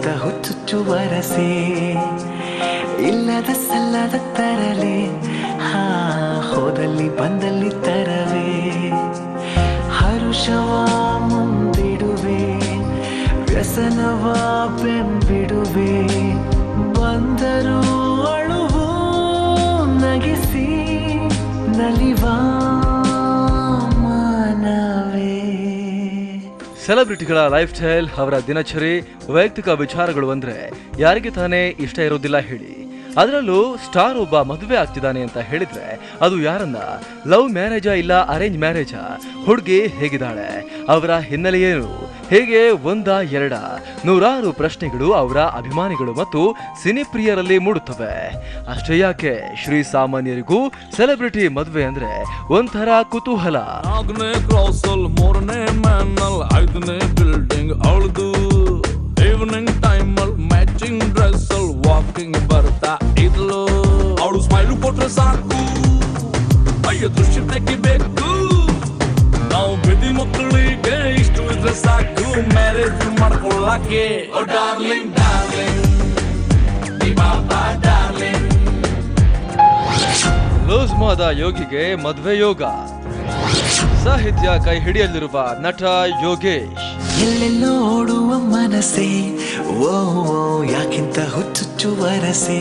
ಯಾಕಿಂತ ಹುಚ್ಚುಚ್ಚುವರಸೆ ಇಲ್ಲದ ಸಲ್ಲದ ತರಲೆ ಹೋದಲ್ಲಿ ಬಂದಲ್ಲಿ ತರವೇ ಹರುಷವ ಮುಂದಿಡುವೆ ವ್ಯಸನವ ಬೆಂಬಿಡುವೆ ಬಂದರೂ ಅಳುವು ನಗಿಸಿ ನಲಿವಾ ಮಾನವೇ. ಸೆಲೆಬ್ರಿಟಿಗಳ ಲೈಫ್ ಸ್ಟೈಲ್, ಅವರ ದಿನಚರಿ, ವೈಯಕ್ತಿಕ ವಿಚಾರಗಳು ಅಂದ್ರೆ ಯಾರಿಗೆ ತಾನೇ ಇಷ್ಟ ಇರೋದಿಲ್ಲ ಹೇಳಿ. ಅದರಲ್ಲೂ ಸ್ಟಾರ್ ಒಬ್ಬ ಮದುವೆ ಆಗ್ತಿದ್ದಾನೆ ಅಂತ ಹೇಳಿದ್ರೆ ಅದು ಯಾರನ್ನ, ಲವ್ ಮ್ಯಾರೇಜಾ ಇಲ್ಲ ಅರೇಂಜ್ ಮ್ಯಾರೇಜಾ, ಹುಡುಗಿ ಹೇಗಿದ್ದಾಳೆ, ಅವರ ಹಿನ್ನೆಲೆ ಏನು, ಹೇಗೆ ಒಂದ ಎರಡ ನೂರಾರು ಪ್ರಶ್ನೆಗಳು ಅವರ ಅಭಿಮಾನಿಗಳು ಮತ್ತು ಸಿನಿಪ್ರಿಯರಲ್ಲಿ ಮೂಡುತ್ತವೆ. ಅಷ್ಟೇ ಯಾಕೆ ಶ್ರೀ ಸಾಮಾನ್ಯರಿಗೂ ಸೆಲೆಬ್ರಿಟಿ ಮದುವೆ ಅಂದ್ರೆ ಒಂಥರ ಕುತೂಹಲ. ಈವ್ನಿಂಗ್ ಟೈಮ್ ಅಲ್ಲಿ ಮ್ಯಾಚಿಂಗ್ ಡ್ರೆಸ್ ಅಲ್ಲಿ ವಾಕಿಂಗ್ ಬರ್ತಾ ಇದ್ಲು. ಅವಳು ಸ್ಮೈಲ್ ಕೊಟ್ರೆ ಸಾಕು, ಅಯ್ಯೋ ದೃಶ್ಯ ತೆಗಿಬೇಕು. ನಾವು ಬಿಡಿ ಮಕ್ಕಳಿಗೆ ಇಷ್ಟು ಇದ್ರೆ ಸಾಕು ಮ್ಯಾರೇಜ್ ಮಾಡ್ಕೊಳ್ಳಕ್ಕೆ. ಓ darling darling darling. Loose Mada ಯೋಗಿಗೆ ಮದುವೆ ಯೋಗ. ಸಾಹಿತ್ಯ ಕೈ ಹಿಡಿಯಲಿರುವ ನಟ ಯೋಗೇಶ್. ಎಲ್ಲೆಲ್ಲೋ ಓಡುವ ಮನಸ್ಸೆ ಓ ಯಾಕಿಂತ ಹುಚ್ಚುಚ್ಚುವರಸೆ.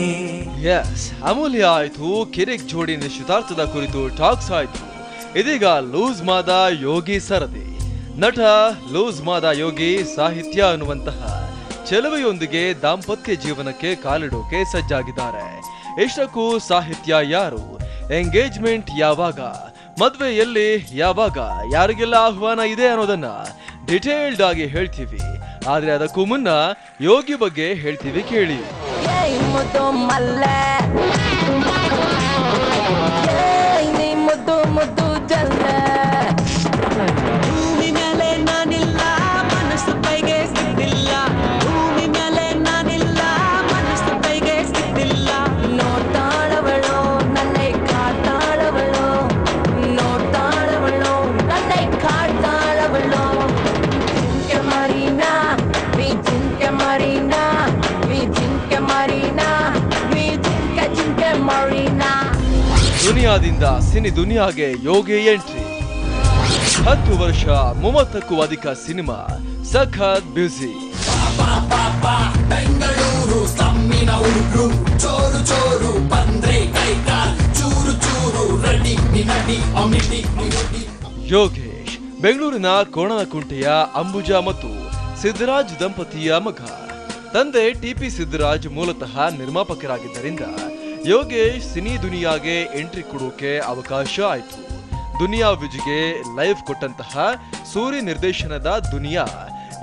ಎಸ್, ಅಮೂಲ್ಯ ಆಯ್ತು, ಕಿರಿಕ್ ಜೋಡಿ ನಿಶ್ಚಿತಾರ್ಥದ ಕುರಿತು ಟಾಕ್ಸ್ ಆಯ್ತು. ಇದೀಗ ಲೂಸ್ ಮಾದ ಯೋಗಿ ಸರದಿ. ನಟ ಲೂಸ್ ಮಾದ ಯೋಗಿ ಸಾಹಿತ್ಯ ಅನ್ನುವಂತಹ ಚೆಲುವೆಯೊಂದಿಗೆ ದಾಂಪತ್ಯ ಜೀವನಕ್ಕೆ ಕಾಲಿಡೋಕೆ ಸಜ್ಜಾಗಿದ್ದಾರೆ. ಇಷ್ಟಕ್ಕೂ ಸಾಹಿತ್ಯ ಯಾರು, ಎಂಗೇಜ್ಮೆಂಟ್ ಯಾವಾಗ, ಮದ್ವೆ ಎಲ್ಲಿ, ಯಾವಾಗ, ಯಾರಿಗೆಲ್ಲ ಆಹ್ವಾನ ಇದೆ ಅನ್ನೋದನ್ನ ಡಿಟೇಲ್ಡ್ ಆಗಿ ಹೇಳ್ತೀವಿ. ಆದ್ರೆ ಅದಕ್ಕೂ ಮುನ್ನ ಯೋಗಿ ಬಗ್ಗೆ ಹೇಳ್ತೀವಿ ಕೇಳಿ. ದುನಿಯಾದಿಂದ ಸಿನಿ ದುನಿಯಾಗೆ ಯೋಗಿ ಎಂಟ್ರಿ. 10 ವರ್ಷ 30ಕ್ಕೂ ಅಧಿಕ ಸಿನಿಮಾ, ಸಖತ್ ಬ್ಯುಸಿ. ಯೋಗೇಶ್ ಬೆಂಗಳೂರಿನ ಕೋಣನಕುಂಟೆಯ ಅಂಬುಜಾ ಮತ್ತು ಸಿದ್ದರಾಜ್ ದಂಪತಿಯ ಮಗ. ತಂದೆ ಟಿಪಿ ಸಿದ್ದರಾಜ್ ಮೂಲತಃ ನಿರ್ಮಾಪಕರಾಗಿದ್ದರಿಂದ ಯೋಗೇಶ್ ಸಿನಿ ದುನಿಯಾಗೆ ಎಂಟ್ರಿ ಕೊಡೋಕೆ ಅವಕಾಶ ಆಯಿತು. ದುನಿಯಾ ವಿಜಿಗೆ ಲೈಫ್ ಕೊಟ್ಟಂತಹ ಸೂರಿ ನಿರ್ದೇಶನದ ದುನಿಯಾ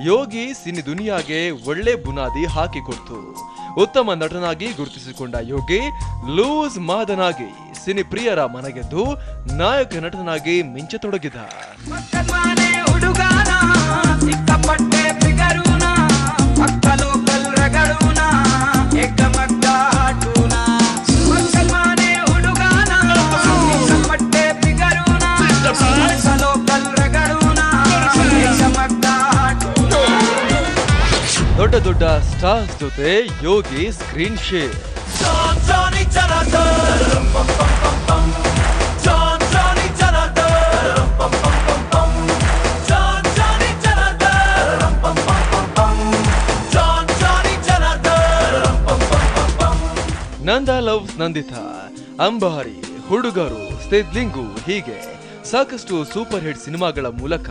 ಯೋಗಿ ಸಿನಿ ದುನಿಯಾಗೆ ಒಳ್ಳೆ ಬುನಾದಿ ಹಾಕಿಕೊಡ್ತು. ಉತ್ತಮ ನಟನಾಗಿ ಗುರುತಿಸಿಕೊಂಡ ಯೋಗಿ ಲೂಸ್ ಮಾದನಾಗಿ ಸಿನಿ ಪ್ರಿಯರ ಮನಗೆದ್ದು ನಾಯಕ ನಟನಾಗಿ ಮಿಂಚತೊಡಗಿದ. ದೊಡ್ಡ ದೊಡ್ಡ ಸ್ಟಾರ್ಸ್ ಜೊತೆ ಯೋಗಿ ಸ್ಕ್ರೀನ್ ಶೇರ್. ನಂದ ಲವ್ಸ್ ನಂದಿತಾ, ಅಂಬಾರಿ, ಹುಡುಗರು, ಸಿದ್ಲಿಂಗು ಹೀಗೆ ಸಾಕಷ್ಟು ಸೂಪರ್ ಹಿಟ್ ಸಿನಿಮಾಗಳ ಮೂಲಕ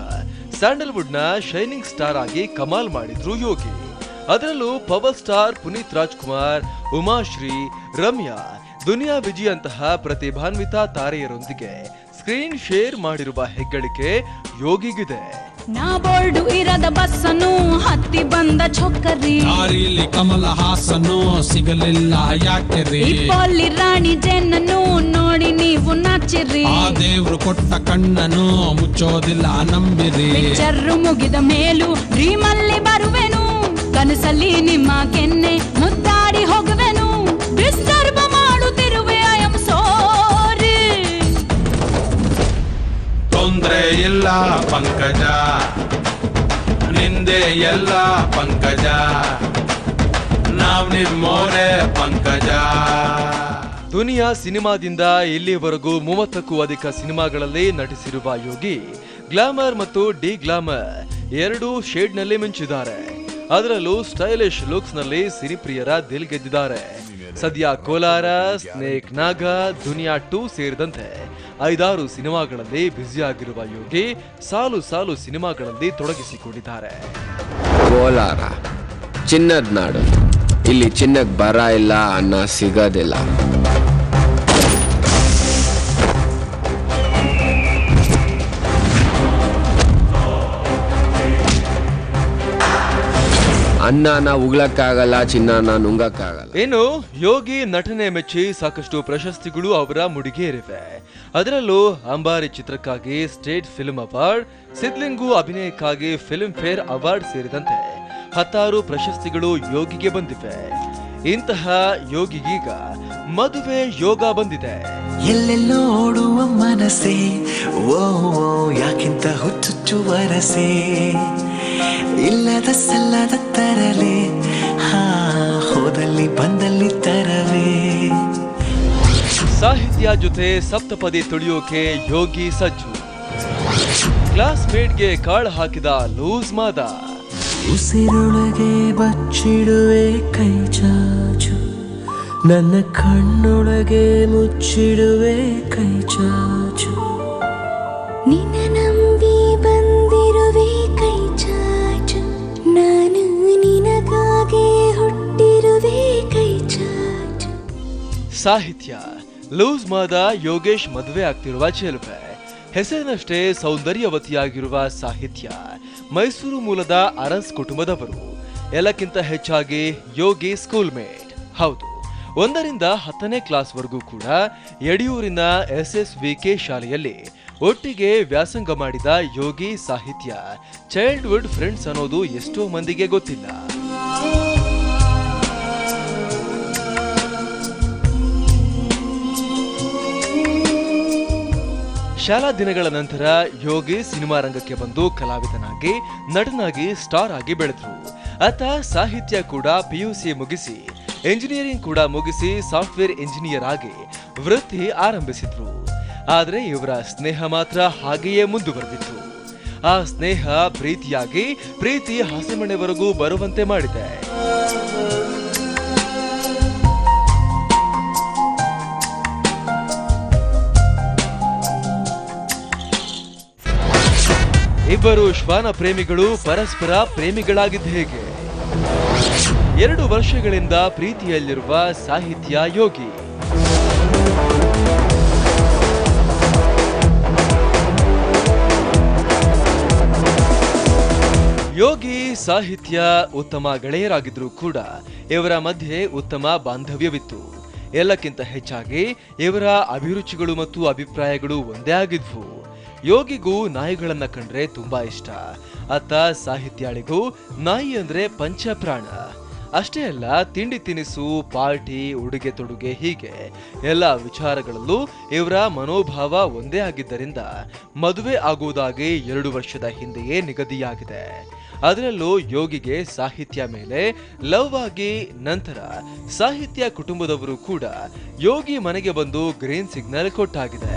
ಸ್ಯಾಂಡಲ್ವುಡ್ ನ ಶೈನಿಂಗ್ ಸ್ಟಾರ್ ಆಗಿ ಕಮಾಲ್ ಮಾಡಿದ್ರು ಯೋಗಿ. ಅದರಲ್ಲೂ ಪವರ್ ಸ್ಟಾರ್ ಪುನೀತ್ ರಾಜ್ಕುಮಾರ್, ಉಮಾಶ್ರೀ, ರಮ್ಯಾ, ದುನಿಯಾ ವಿಜಿಯಂತಹ ಪ್ರತಿಭಾನ್ವಿತ ತಾರೆಯರೊಂದಿಗೆ ಸ್ಕ್ರೀನ್ ಶೇರ್ ಮಾಡಿರುವ ಹೆಗ್ಗಳಿಕೆ ಯೋಗಿಗಿದೆ. ನಾ ಬೋರ್ಡು ಇರದ ಬಸ್ಸನ್ನು ಹತ್ತಿ ಬಂದ ಚೊಕ್ಕರಿ, ದಾರಿಲಿ ಕಮಲ ಹಾಸನು ಸಿಗಲಿಲ್ಲ ಯಾಕೆರಿ, ಇಪ್ಪಲ್ಲಿ ರಾಣಿ ಜೆನ್ನನ್ನು ನೋಡಿ ನೀವು ನಾಚಿರಿ, ಆ ದೇವ್ರು ಕೊಟ್ಟ ಕಣ್ಣನು ಮುಚ್ಚೋದಿಲ್ಲ ನಂಬಿರಿ, ಪಿಕ್ಚರ್ ಮುಗಿದ ಮೇಲೂ ಡ್ರೀಮ್ ಅಲ್ಲಿ ಬರುವೆನು, ಕನಸಲ್ಲಿ ನಿಮ್ಮ ಕೆನ್ನೆ ಮುದ್ದಾಡಿ ಹೋಗುವೆನು, ಡಿಸ್ಟರ್ಬ್ ಮಾಡುತ್ತಿರುವೆ ಐ ಆಮ್ ಸಾರಿ. ತೊಂದ್ರೆ ಇಲ್ಲ ಪಂಕಜ, ನಿಂದೆ ಎಲ್ಲ ಪಂಕಜ, ನಾವ್ ನಿಮ್ಮೋರೆ ಪಂಕಜ. ದುನಿಯಾ ಸಿನಿಮಾದಿಂದ ಇಲ್ಲಿಯವರೆಗೂ 30ಕ್ಕೂ ಅಧಿಕ ಸಿನಿಮಾಗಳಲ್ಲಿ ನಟಿಸಿರುವ ಯೋಗಿ ಗ್ಲಾಮರ್ ಮತ್ತು ಡಿ ಗ್ಲಾಮರ್ ಎರಡೂ ಶೇಡ್ನಲ್ಲಿ ಮಿಂಚಿದ್ದಾರೆ. ಅದರಲ್ಲೂ ಸ್ಟೈಲಿಶ್ ಲುಕ್ಸ್ ನಲ್ಲಿ ಸಿನಿಪ್ರಿಯರ ದಿಲ್ ಗೆದ್ದಿದ್ದಾರೆ. ಸದ್ಯ ಕೋಲಾರ, ಸ್ನೇಕ್ ನಾಗ, ದುನಿಯಾ 2 ಸೇರಿದಂತೆ 5-6 ಸಿನಿಮಾಗಳಲ್ಲಿ ಬ್ಯುಸಿಯಾಗಿರುವ ಯೋಗಿ ಸಾಲು ಸಾಲು ಸಿನಿಮಾಗಳಲ್ಲಿ ತೊಡಗಿಸಿಕೊಂಡಿದ್ದಾರೆ. ಕೋಲಾರ ಚಿನ್ನದ ನಾಡು, ಇಲ್ಲಿ ಚಿನ್ನಕ್ಕೆ ಬರ ಇಲ್ಲ, ಅನ್ನ ಸಿಗೋದಿಲ್ಲ. ಅನ್ನನ ಉಗ್ಲಕ್ಕಾಗಲ್ಲ, ಚಿನ್ನನ ನುಂಗಕ್ಕಾಗಲ್ಲ. ಇನ್ನು ಯೋಗಿ ನಟನೆ ಮೆಚ್ಚಿ ಸಾಕಷ್ಟು ಪ್ರಶಸ್ತಿಗಳು ಅವರ ಮುಡಿಗೇರಿವೆ. ಅದರಲ್ಲೂ ಅಂಬಾರಿ ಚಿತ್ರಕ್ಕಾಗಿ ಸ್ಟೇಟ್ ಫಿಲ್ಮ್ ಅವಾರ್ಡ್, ಸಿದ್ಲಿಂಗು ಅಭಿನಯಕ್ಕಾಗಿ ಫಿಲ್ಮ್ ಫೇರ್ ಅವಾರ್ಡ್ ಸೇರಿದಂತೆ 10 ಪ್ರಶಸ್ತಿಗಳು ಯೋಗಿಗೆ ಬಂದಿವೆ. ಇಂತಹ ಯೋಗಿಗೀಗ ಮದುವೆ ಯೋಗ ಬಂದಿದೆ. ಎಲ್ಲೆಲ್ಲೋ ಓಡುವ ಮನಸ್ಸೇ ಓ ಯಾಕಿಂತ ಹುಚ್ಚುಚ್ಚು ವರಸೆ, ಇಲ್ಲದ ಸಲ್ಲದ ತರಲೆ ಹೋದಲ್ಲಿ ಬಂದಲ್ಲಿ ತರವೇ. ಸಾಹಿತ್ಯ ಜೊತೆ ಸಪ್ತಪದಿ ತುಳಿಯೋಕೆ ಯೋಗಿ ಸಜ್ಜು. ಕ್ಲಾಸ್ಮೇಟ್ಗೆ ಕಾಳು ಹಾಕಿದ ಲೂಸ್ ಮಾದ. ಉಸಿರೊಳಗೆ ಬಚ್ಚಿಡುವೆ ಕೈ ಚಾಚು, ನನ್ನ ಕಣ್ಣೊಳಗೆ ಮುಚ್ಚಿಡುವೆ ಕೈ ಚಾಚು. ನಿನ್ನ ನಂಬಿ ಬಂದಿರುವೆ ಕೈ ಚಾಚು, ನಾನು ನಿನಗಾಗೆ ಹುಟ್ಟಿರುವೆ ಕೈ ಚಾಚು. ಸಾಹಿತ್ಯ ಲೂಸ್ ಮಾದ ಯೋಗೇಶ್ ಮದುವೆ ಆಗ್ತಿರುವ ಚೆಲುವೆ. ಹೆಸರಿನಷ್ಟೇ ಸೌಂದರ್ಯವತಿಯಾಗಿರುವ ಸಾಹಿತ್ಯ ಮೈಸೂರು ಮೂಲದ ಅರಸ್ ಕುಟುಂಬದವರು. ಎಲ್ಲಕ್ಕಿಂತ ಹೆಚ್ಚಾಗಿ ಯೋಗಿ ಸ್ಕೂಲ್ ಮೇಟ್. ಹೌದು, 1ರಿಂದ 10ನೇ ಕ್ಲಾಸ್ವರೆಗೂ ಕೂಡ ಯಡಿಯೂರಿನ SSVK ಶಾಲೆಯಲ್ಲಿ ಒಟ್ಟಿಗೆ ವ್ಯಾಸಂಗ ಮಾಡಿದ ಯೋಗಿ ಸಾಹಿತ್ಯ ಚೈಲ್ಡ್ಹುಡ್ ಫ್ರೆಂಡ್ಸ್ ಅನ್ನೋದು ಎಷ್ಟೋ ಮಂದಿಗೆ ಗೊತ್ತಿಲ್ಲ. ಶಾಲಾ ದಿನಗಳ ನಂತರ ಯೋಗಿ ಸಿನಿಮಾ ರಂಗಕ್ಕೆ ಬಂದು ಕಲಾವಿದನಾಗಿ, ನಟನಾಗಿ, ಸ್ಟಾರ್ ಆಗಿ ಬೆಳೆದ್ರು. ಆತ ಸಾಹಿತ್ಯ ಕೂಡ PUC ಮುಗಿಸಿ, ಎಂಜಿನಿಯರಿಂಗ್ ಕೂಡ ಮುಗಿಸಿ ಸಾಫ್ಟ್ವೇರ್ ಇಂಜಿನಿಯರ್ ಆಗಿ ವೃತ್ತಿ ಆರಂಭಿಸಿದ್ರು. ಆದ್ರೆ ಇವರ ಸ್ನೇಹ ಮಾತ್ರ ಹಾಗೆಯೇ ಮುಂದುವರೆದಿತ್ತು. ಆ ಸ್ನೇಹ ಪ್ರೀತಿಯಾಗಿ, ಪ್ರೀತಿ ಹಸೆಮಣೆವರೆಗೂ ಬರುವಂತೆ ಮಾಡಿದೆ. ಇಬ್ಬರು ಶ್ವಾನ ಪ್ರೇಮಿಗಳು ಪರಸ್ಪರ ಪ್ರೇಮಿಗಳಾಗಿದ್ದ ಹೇಗೆ? 2 ವರ್ಷಗಳಿಂದ ಪ್ರೀತಿಯಲ್ಲಿರುವ ಸಾಹಿತ್ಯ ಯೋಗಿ. ಯೋಗಿ ಸಾಹಿತ್ಯ ಉತ್ತಮ ಗೆಳೆಯರಾಗಿದ್ರೂ ಕೂಡ ಇವರ ಮಧ್ಯೆ ಉತ್ತಮ ಬಾಂಧವ್ಯವಿತ್ತು. ಎಲ್ಲಕ್ಕಿಂತ ಹೆಚ್ಚಾಗಿ ಇವರ ಅಭಿರುಚಿಗಳು ಮತ್ತು ಅಭಿಪ್ರಾಯಗಳು ಒಂದೇ ಆಗಿದ್ವು. ಯೋಗಿಗೂ ನಾಯಿಗಳನ್ನ ಕಂಡ್ರೆ ತುಂಬಾ ಇಷ್ಟ. ಅತ್ತ ಸಾಹಿತ್ಯಾಳಿಗೂ ನಾಯಿ ಅಂದ್ರೆ ಪಂಚಪ್ರಾಣ. ಅಷ್ಟೇ ಅಲ್ಲ, ತಿಂಡಿ ತಿನಿಸು, ಪಾರ್ಟಿ, ಉಡುಗೆ ತೊಡುಗೆ ಹೀಗೆ ಎಲ್ಲ ವಿಚಾರಗಳಲ್ಲೂ ಇವರ ಮನೋಭಾವ ಒಂದೇ ಆಗಿದ್ದರಿಂದ ಮದುವೆ ಆಗುವುದಾಗಿ 2 ವರ್ಷದ ಹಿಂದೆಯೇ ನಿಗದಿಯಾಗಿದೆ. ಅದರಲ್ಲೂ ಯೋಗಿಗೆ ಸಾಹಿತ್ಯ ಮೇಲೆ ಲವ್ ಆಗಿ ನಂತರ ಸಾಹಿತ್ಯ ಕುಟುಂಬದವರು ಕೂಡ ಯೋಗಿ ಮನೆಗೆ ಬಂದು ಗ್ರೀನ್ ಸಿಗ್ನಲ್ ಕೊಟ್ಟಾಗಿದೆ.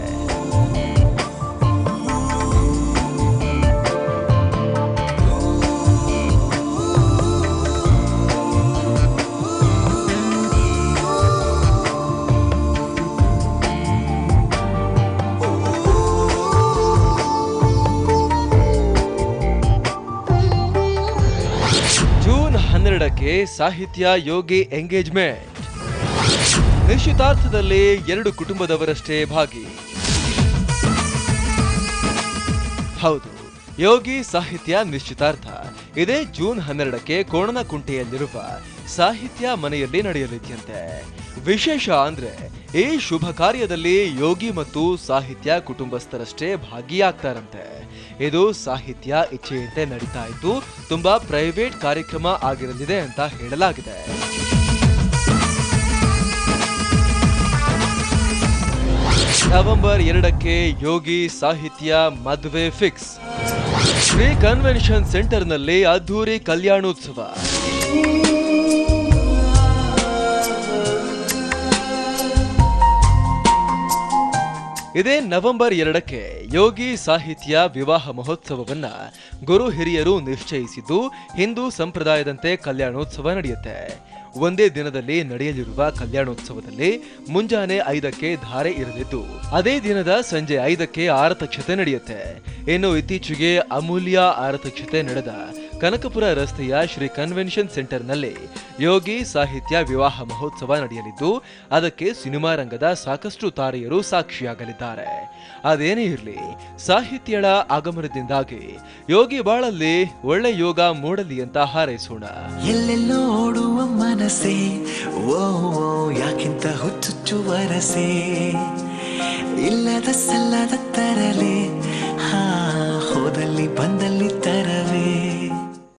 ಜೂನ್ 12ಕ್ಕೆ ಸಾಹಿತ್ಯ ಯೋಗಿ ಎಂಗೇಜ್ಮೆಂಟ್. ನಿಶ್ಚಿತಾರ್ಥದಲ್ಲಿ 2 ಕುಟುಂಬದವರಷ್ಟೇ ಭಾಗಿ. ಹೌದು, ಯೋಗಿ ಸಾಹಿತ್ಯ ನಿಶ್ಚಿತಾರ್ಥ ಇದೇ ಜೂನ್ 12ಕ್ಕೆ ಕೋಣನಕುಂಟೆಯಲ್ಲಿರುವ ಸಾಹಿತ್ಯ ಮನೆಯಲ್ಲಿ ನಡೆಯಲಿದೆಯಂತೆ. ವಿಶೇಷ ಅಂದ್ರೆ ಈ ಶುಭ ಕಾರ್ಯದಲ್ಲಿ ಯೋಗಿ ಮತ್ತು ಸಾಹಿತ್ಯ ಕುಟುಂಬಸ್ಥರಷ್ಟೇ ಭಾಗಿಯಾಗ್ತಾರಂತೆ. ಇದು ಸಾಹಿತ್ಯ ಇಚ್ಛೆಯಂತೆ ನಡೀತಾ ಇದ್ದು ತುಂಬಾ ಪ್ರೈವೇಟ್ ಕಾರ್ಯಕ್ರಮ ಆಗಿರಲಿದೆ ಅಂತ ಹೇಳಲಾಗಿದೆ. ನವೆಂಬರ್ 2ಕ್ಕೆ ಯೋಗಿ ಸಾಹಿತ್ಯ ಮದುವೆ ಫಿಕ್ಸ್. ಶ್ರೀ ಕನ್ವೆನ್ಷನ್ ಸೆಂಟರ್ನಲ್ಲಿ ಅದ್ಧೂರಿ ಕಲ್ಯಾಣೋತ್ಸವ. ಇದೇ ನವೆಂಬರ್ 2ಕ್ಕೆ ಯೋಗಿ ಸಾಹಿತ್ಯ ವಿವಾಹ ಮಹೋತ್ಸವವನ್ನ ಗುರು ಹಿರಿಯರು ನಿಶ್ಚಯಿಸಿದ್ದು ಹಿಂದೂ ಸಂಪ್ರದಾಯದಂತೆ ಕಲ್ಯಾಣೋತ್ಸವ ನಡೆಯುತ್ತೆ. ಒಂದೇ ದಿನದಲ್ಲಿ ನಡೆಯಲಿರುವ ಕಲ್ಯಾಣೋತ್ಸವದಲ್ಲಿ ಮುಂಜಾನೆ 5ಕ್ಕೆ ಧಾರೆ ಇರಲಿದ್ದು ಅದೇ ದಿನದ ಸಂಜೆ 5ಕ್ಕೆ ಆರತಕ್ಷತೆ ನಡೆಯುತ್ತೆ. ಇನ್ನು ಇತ್ತೀಚೆಗೆ ಅಮೂಲ್ಯ ಆರತಕ್ಷತೆ ನಡೆದ ಕನಕಪುರ ರಸ್ತೆಯ ಶ್ರೀ ಕನ್ವೆನ್ಷನ್ ಸೆಂಟರ್ನಲ್ಲಿ ಯೋಗಿ ಸಾಹಿತ್ಯ ವಿವಾಹ ಮಹೋತ್ಸವ ನಡೆಯಲಿದ್ದು ಅದಕ್ಕೆ ಸಿನಿಮಾ ರಂಗದ ಸಾಕಷ್ಟು ತಾರೆಯರು ಸಾಕ್ಷಿಯಾಗಲಿದ್ದಾರೆ. ಅದೇನೇ ಇರಲಿ, ಸಾಹಿತ್ಯಳ ಆಗಮನದಿಂದಾಗಿ ಯೋಗಿ ಬಾಳಲ್ಲಿ ಒಳ್ಳೆ ಯೋಗ ಮೂಡಲಿ ಅಂತ ಹಾರೈಸೋಣ. ಎಲ್ಲೆಲ್ಲೋ ಓಡುವ ಮನಸ್ಸೇ ಓ ಯಾಕಿಂತ ಹುಚ್ಚುಚ್ಚು ವರಸೆ, ಇಲ್ಲದ ಸಲ್ಲದ ತರಲೆ ಹೋದಲ್ಲಿ ಬಂದಲ್ಲಿ ತರವೇ.